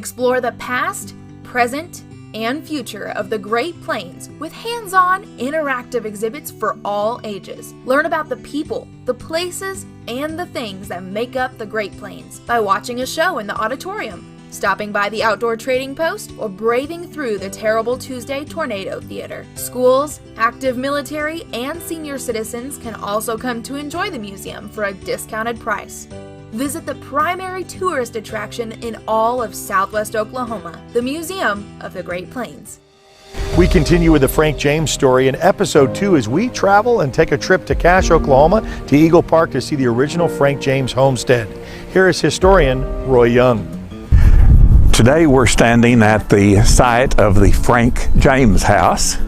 Explore the past, present, and future of the Great Plains with hands-on, interactive exhibits for all ages. Learn about the people, the places, and the things that make up the Great Plains by watching a show in the auditorium, stopping by the outdoor trading post, or braving through the Terrible Tuesday Tornado Theater. Schools, active military, and senior citizens can also come to enjoy the museum for a discounted price. Visit the primary tourist attraction in all of Southwest Oklahoma, the Museum of the Great Plains. We continue with the Frank James story in episode 2 as we travel and take a trip to Cache, Oklahoma to Eagle Park to see the original Frank James homestead. Here is historian Roy Young. Today we're standing at the site of the Frank James house.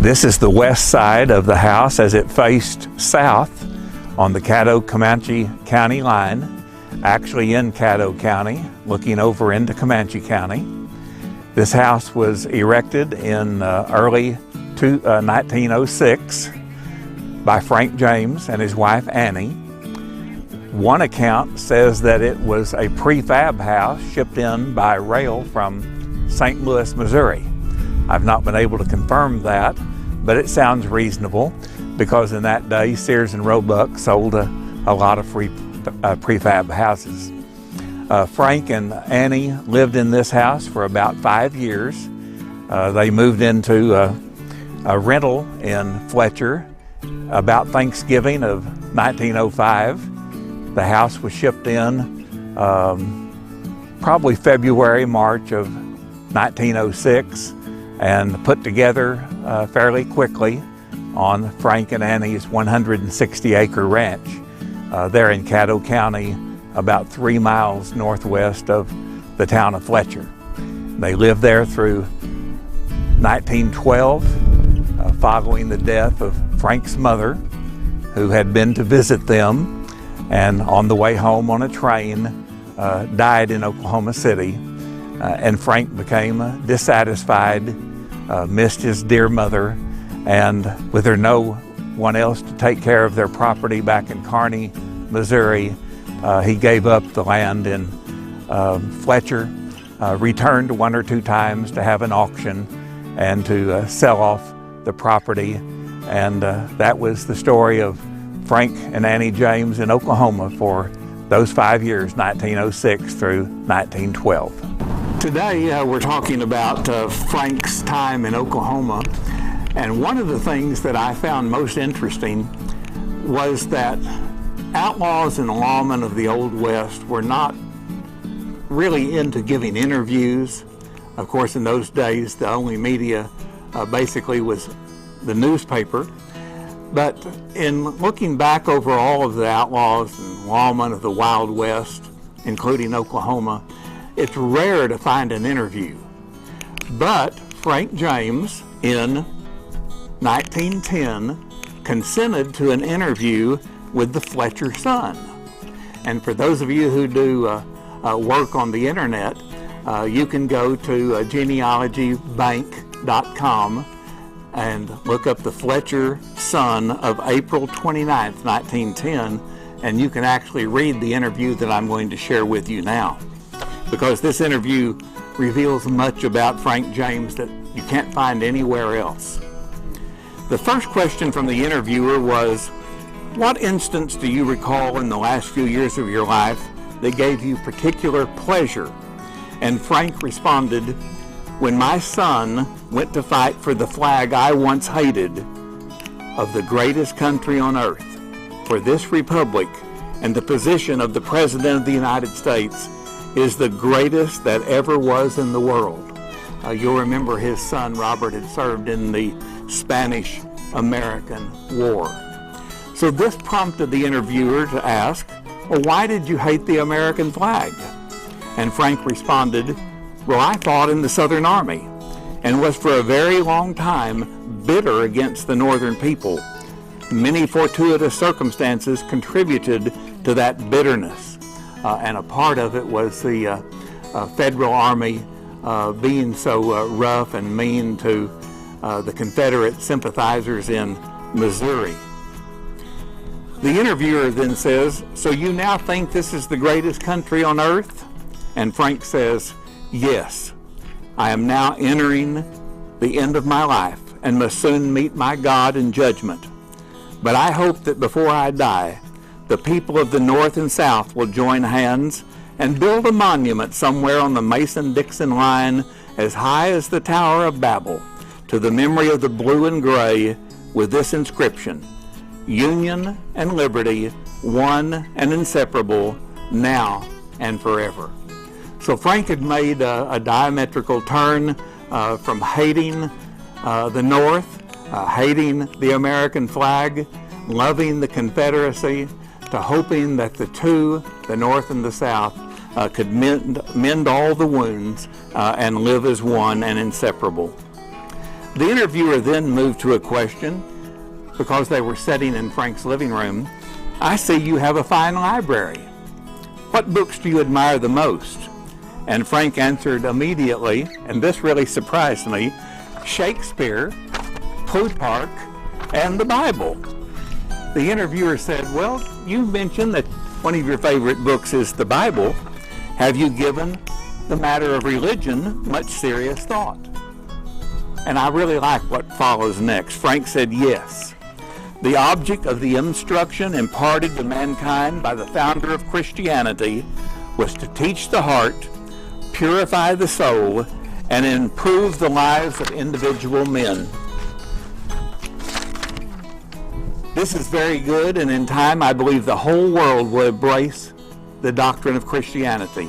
This is the west side of the house as it faced south on the Caddo-Comanche County line, actually in Caddo County, looking over into Comanche County. This house was erected in early 1906 by Frank James and his wife Annie. One account says that it was a prefab house shipped in by rail from St. Louis, Missouri. I've not been able to confirm that, but it sounds reasonable, because in that day, Sears and Roebuck sold a lot of prefab houses. Frank and Annie lived in this house for about 5 years. They moved into a rental in Fletcher about Thanksgiving of 1905. The house was shipped in probably February, March of 1906 and put together fairly quickly on Frank and Annie's 160-acre ranch there in Caddo County, about 3 miles northwest of the town of Fletcher. They lived there through 1912, following the death of Frank's mother, who had been to visit them, and on the way home on a train, died in Oklahoma City. And Frank became dissatisfied, missed his dear mother, and with there no one else to take care of their property back in Kearney, Missouri, he gave up the land in Fletcher, returned 1 or 2 times to have an auction and to sell off the property. And that was the story of Frank and Annie James in Oklahoma for those 5 years, 1906 through 1912. Today we're talking about Frank's time in Oklahoma. And one of the things that I found most interesting was that outlaws and lawmen of the Old West were not really into giving interviews. Of course, in those days, the only media basically was the newspaper. But in looking back over all of the outlaws and lawmen of the Wild West, including Oklahoma, it's rare to find an interview. But Frank James, in 1910, consented to an interview with the Fletcher Sun. And for those of you who do work on the internet, you can go to genealogybank.com and look up the Fletcher Sun of April 29th, 1910, and you can actually read the interview that I'm going to share with you now, because this interview reveals much about Frank James that you can't find anywhere else. The first question from the interviewer was, "What instance do you recall in the last few years of your life that gave you particular pleasure?" And Frank responded, "When my son went to fight for the flag I once hated, of the greatest country on earth, for this republic and the position of the President of the United States is the greatest that ever was in the world." You'll remember his son Robert had served in the Spanish-American War. So this prompted the interviewer to ask, "Well, why did you hate the American flag?" And Frank responded, "Well, I fought in the Southern Army and was for a very long time bitter against the Northern people. Many fortuitous circumstances contributed to that bitterness, and a part of it was the Federal Army being so rough and mean to the Confederate sympathizers in Missouri." The interviewer then says, "So you now think this is the greatest country on earth?" And Frank says, Yes, I am now entering the end of my life and must soon meet my God in judgment. But I hope that before I die, the people of the North and South will join hands and build a monument somewhere on the Mason-Dixon line as high as the Tower of Babel to the memory of the blue and gray with this inscription: Union and liberty, one and inseparable, now and forever. So Frank had made a diametrical turn from hating the North, hating the American flag, loving the Confederacy, to hoping that the two, the North and the South, could mend all the wounds and live as one and inseparable. The interviewer then moved to a question, because they were sitting in Frank's living room. I see you have a fine library. What books do you admire the most? And Frank answered immediately, and this really surprised me, Shakespeare, Plutarch, and the Bible. The interviewer said, well, you mentioned that one of your favorite books is the Bible. Have you given the matter of religion much serious thought? And I really like what follows next. Frank said, yes. The object of the instruction imparted to mankind by the founder of Christianity was to teach the heart, purify the soul, and improve the lives of individual men. This is very good, and in time I believe the whole world will embrace the doctrine of Christianity.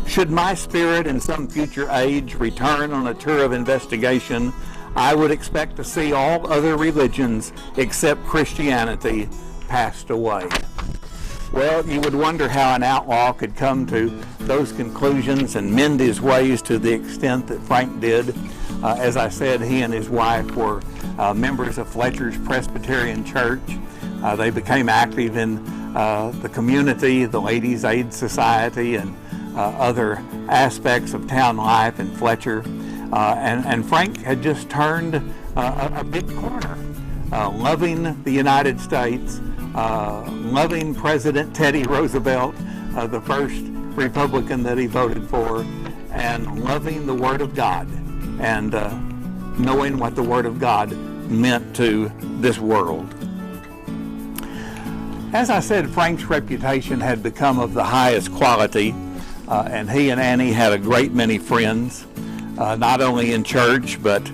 Should my spirit in some future age return on a tour of investigation, I would expect to see all other religions except Christianity passed away. Well, you would wonder how an outlaw could come to those conclusions and mend his ways to the extent that Frank did. As I said, he and his wife were members of Fletcher's Presbyterian Church. They became active in the community, the Ladies' Aid Society, and other aspects of town life in Fletcher. And Frank had just turned a big corner, loving the United States, loving President Teddy Roosevelt, the first Republican that he voted for, and loving the Word of God, and knowing what the Word of God meant to this world. As I said, Frank's reputation had become of the highest quality, and he and Annie had a great many friends, not only in church, but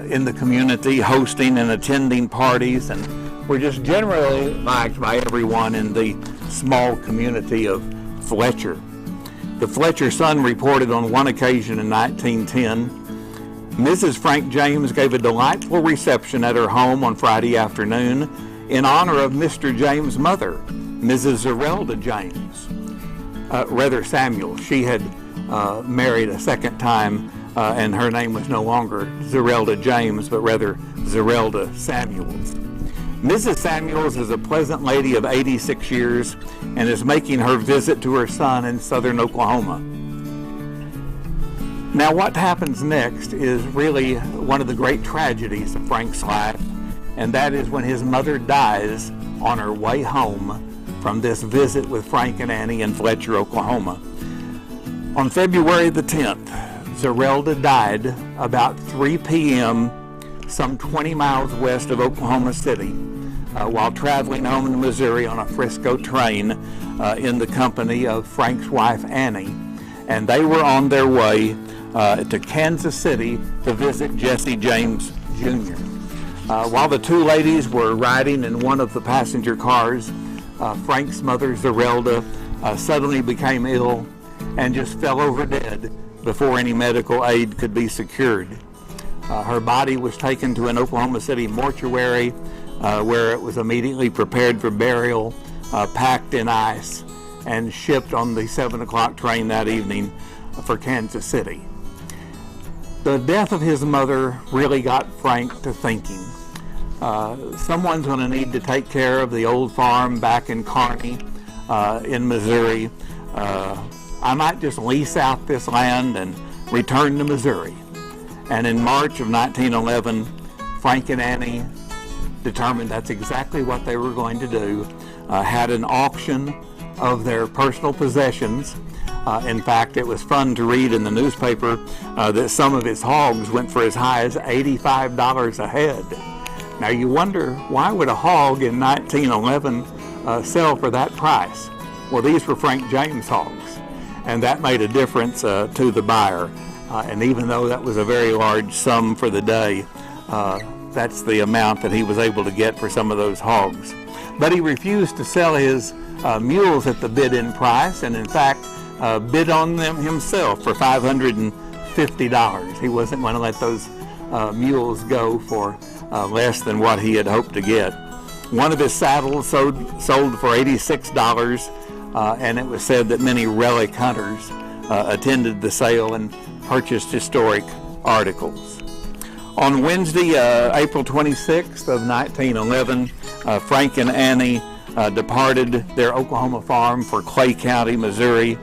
in the community, hosting and attending parties, and were just generally liked by everyone in the small community of Fletcher. The Fletcher Sun reported on one occasion in 1910, Mrs. Frank James gave a delightful reception at her home on Friday afternoon in honor of Mr. James' mother, Mrs. Zerelda James. Samuel. She had married a second time, and her name was no longer Zerelda James, but rather Zerelda Samuels. Mrs. Samuels is a pleasant lady of 86 years and is making her visit to her son in southern Oklahoma. Now, what happens next is really one of the great tragedies of Frank's life, and that is when his mother dies on her way home from this visit with Frank and Annie in Fletcher, Oklahoma. On February the 10th, Zerelda died about 3 p.m., some 20 miles west of Oklahoma City, while traveling home to Missouri on a Frisco train in the company of Frank's wife, Annie. And they were on their way to Kansas City to visit Jesse James Jr. While the two ladies were riding in one of the passenger cars, Frank's mother, Zerelda, suddenly became ill and just fell over dead before any medical aid could be secured. Her body was taken to an Oklahoma City mortuary where it was immediately prepared for burial, packed in ice, and shipped on the 7 o'clock train that evening for Kansas City. The death of his mother really got Frank to thinking. Someone's going to need to take care of the old farm back in Kearney in Missouri. I might just lease out this land and return to Missouri. And in March of 1911, Frank and Annie determined that's exactly what they were going to do, had an auction of their personal possessions, In fact, it was fun to read in the newspaper that some of his hogs went for as high as $85 a head. Now you wonder, why would a hog in 1911 sell for that price? Well, these were Frank James hogs, and that made a difference to the buyer. And even though that was a very large sum for the day, that's the amount that he was able to get for some of those hogs. But he refused to sell his mules at the bid-in price, and in fact bid on them himself for $550. He wasn't going to let those mules go for less than what he had hoped to get. One of his saddles sold for $86, and it was said that many relic hunters attended the sale and purchased historic articles. On Wednesday, April 26th of 1911, Frank and Annie departed their Oklahoma farm for Clay County, Missouri.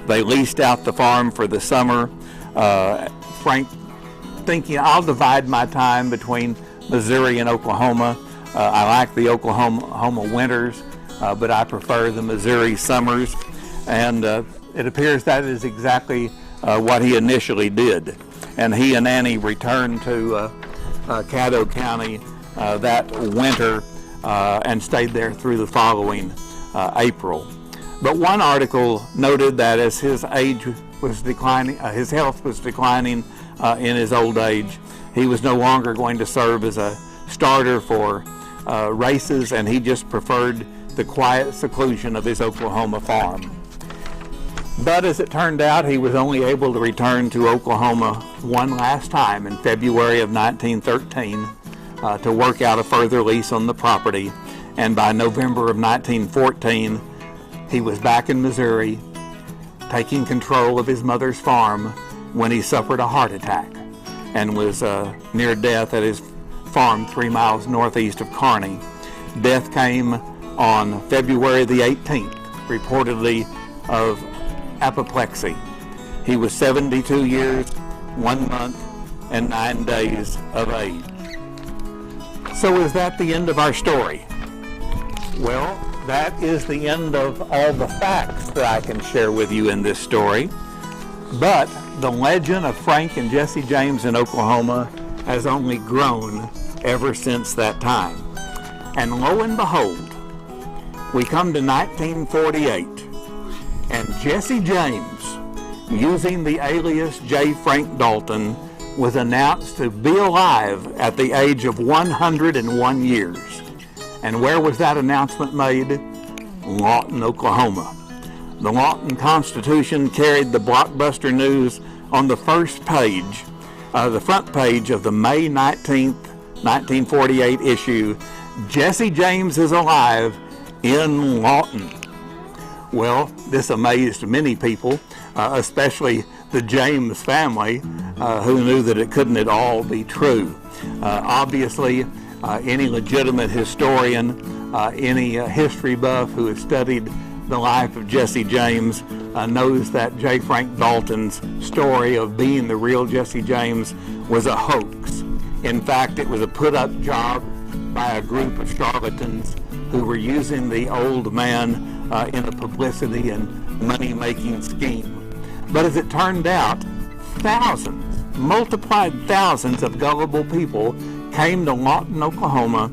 They leased out the farm for the summer. Frank thinking, I'll divide my time between Missouri and Oklahoma. I like the Oklahoma winters, but I prefer the Missouri summers. And it appears that is exactly what he initially did. And he and Annie returned to Caddo County that winter and stayed there through the following April. But one article noted that as his age was declining, his health was declining in his old age, he was no longer going to serve as a starter for races, and he just preferred the quiet seclusion of his Oklahoma farm. But as it turned out, he was only able to return to Oklahoma one last time in February of 1913 to work out a further lease on the property. And by November of 1914, he was back in Missouri, taking control of his mother's farm when he suffered a heart attack and was near death at his farm 3 miles northeast of Kearney. Death came on February the 18th, reportedly of apoplexy. He was 72 years, 1 month, and 9 days of age. So is that the end of our story? Well, that is the end of all the facts that I can share with you in this story. But the legend of Frank and Jesse James in Oklahoma has only grown ever since that time. And lo and behold, we come to 1948, and Jesse James, using the alias J. Frank Dalton, was announced to be alive at the age of 101 years. And where was that announcement made? Lawton, Oklahoma. The Lawton Constitution carried the blockbuster news on the first page, the front page of the May 19th, 1948 issue. Jesse James is alive in Lawton. Well, this amazed many people, especially the James family, who knew that it couldn't at all be true. Obviously, any legitimate historian, any history buff who has studied the life of Jesse James knows that J. Frank Dalton's story of being the real Jesse James was a hoax. In fact, it was a put-up job by a group of charlatans who were using the old man in a publicity and money-making scheme. But as it turned out, thousands, multiplied thousands of gullible people came to Lawton, Oklahoma,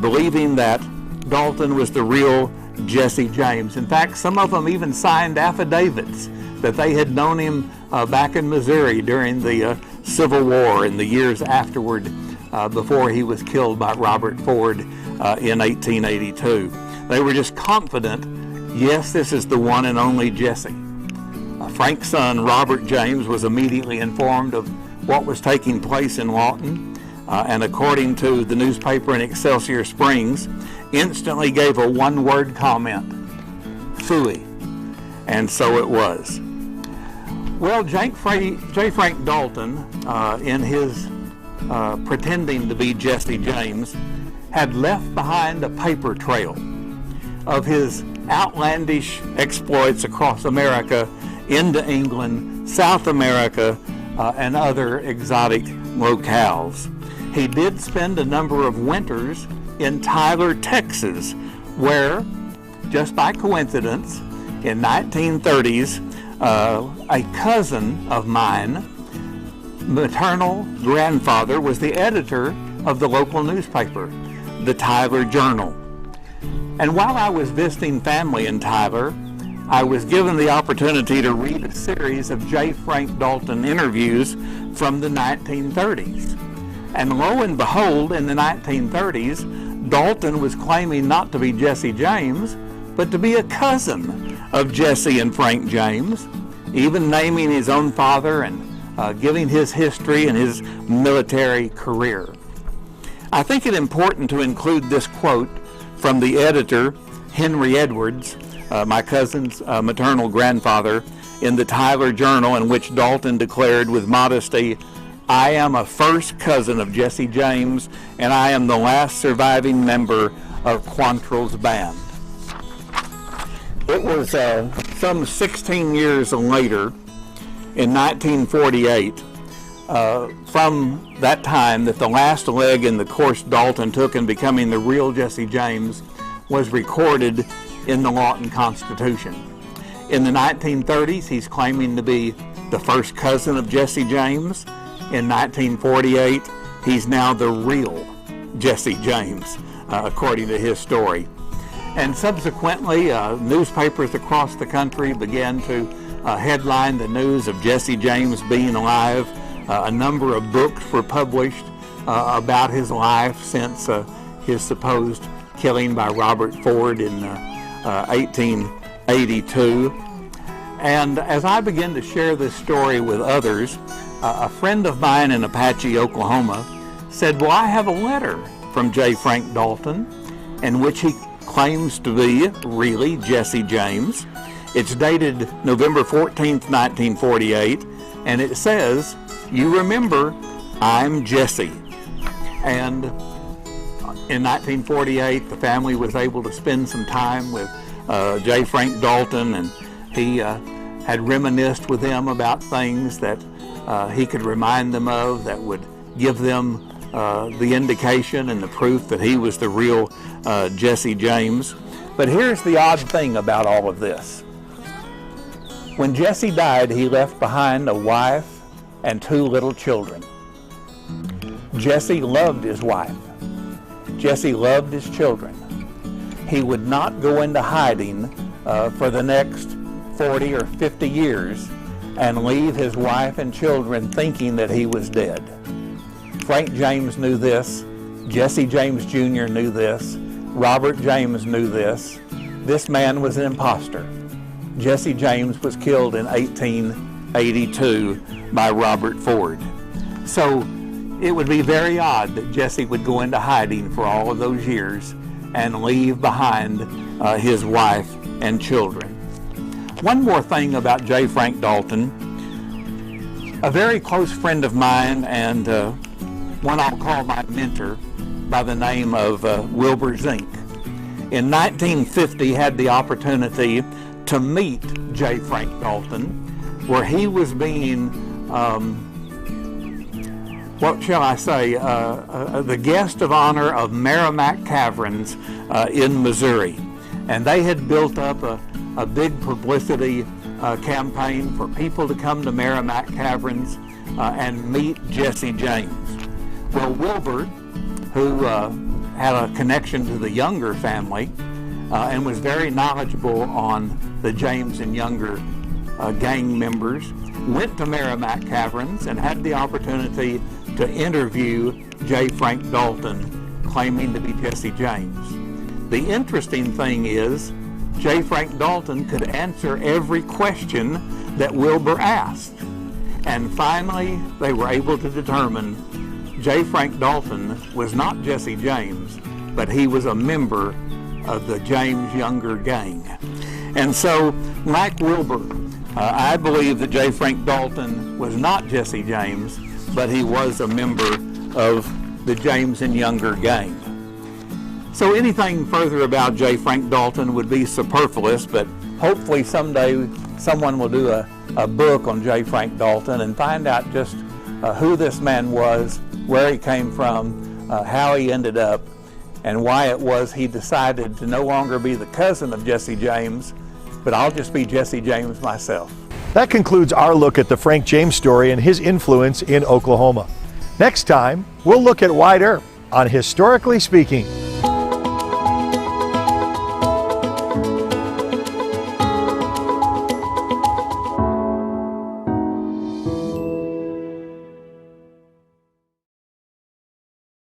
believing that Dalton was the real Jesse James. In fact, some of them even signed affidavits that they had known him back in Missouri during the Civil War in the years afterward, before he was killed by Robert Ford in 1882. They were just confident, yes, this is the one and only Jesse. Frank's son, Robert James, was immediately informed of what was taking place in Lawton, and according to the newspaper in Excelsior Springs, instantly gave a one-word comment: phooey. And so it was. Well, J. Frank Dalton, in his pretending to be Jesse James, had left behind a paper trail of his outlandish exploits across America, into England, South America, and other exotic locales. He did spend a number of winters in Tyler, Texas, where, just by coincidence, in 1930s, a cousin of mine, maternal grandfather, was the editor of the local newspaper, the Tyler Journal. And while I was visiting family in Tyler, I was given the opportunity to read a series of J. Frank Dalton interviews from the 1930s. And lo and behold, in the 1930s, Dalton was claiming not to be Jesse James, but to be a cousin of Jesse and Frank James, even naming his own father and giving his history and his military career. I think it important to include this quote from the editor, Henry Edwards, my cousin's maternal grandfather, in the Tyler Journal, in which Dalton declared with modesty, "I am a first cousin of Jesse James, and I am the last surviving member of Quantrill's band." It was some 16 years later, in 1948, from that time, that the last leg in the course Dalton took in becoming the real Jesse James was recorded in the Lawton Constitution. In the 1930s, he's claiming to be the first cousin of Jesse James. In 1948, he's now the real Jesse James, according to his story. And subsequently, newspapers across the country began to headline the news of Jesse James being alive. A number of books were published about his life since his supposed killing by Robert Ford in 1882. And as I began to share this story with others, a friend of mine in Apache, Oklahoma, said, "Well, I have a letter from J. Frank Dalton in which he claims to be really Jesse James. It's dated November 14th, 1948, and it says, 'You remember, I'm Jesse.'" And in 1948, the family was able to spend some time with J. Frank Dalton, and he had reminisced with him about things that he could remind them of that would give them the indication and the proof that he was the real Jesse James. But here's the odd thing about all of this. When Jesse died, he left behind a wife and 2 little children. Jesse loved his wife. Jesse loved his children. He would not go into hiding for the next 40 or 50 years and leave his wife and children thinking that he was dead. Frank James knew this. Jesse James Jr. knew this. Robert James knew this. This man was an imposter. Jesse James was killed in 1882 by Robert Ford. So it would be very odd that Jesse would go into hiding for all of those years and leave behind his wife and children. One more thing about J. Frank Dalton. A very close friend of mine and one I'll call my mentor by the name of Wilbur Zink. In 1950, had the opportunity to meet J. Frank Dalton, where he was being, what shall I say, the guest of honor of Merrimack Caverns in Missouri. And they had built up a big publicity campaign for people to come to Merrimack Caverns and meet Jesse James. Well, Wilbur, who had a connection to the Younger family and was very knowledgeable on the James and Younger gang members, went to Merrimack Caverns and had the opportunity to interview J. Frank Dalton, claiming to be Jesse James. The interesting thing is, J. Frank Dalton could answer every question that Wilbur asked. And finally, they were able to determine J. Frank Dalton was not Jesse James, but he was a member of the James Younger gang. And so, like Wilbur, I believe that J. Frank Dalton was not Jesse James, but he was a member of the James and Younger gang. So anything further about J. Frank Dalton would be superfluous, but hopefully someday someone will do a book on J. Frank Dalton and find out just who this man was, where he came from, how he ended up, and why it was he decided to no longer be the cousin of Jesse James, but I'll just be Jesse James myself. That concludes our look at the Frank James story and his influence in Oklahoma. Next time, we'll look at Wyatt Earp on Historically Speaking.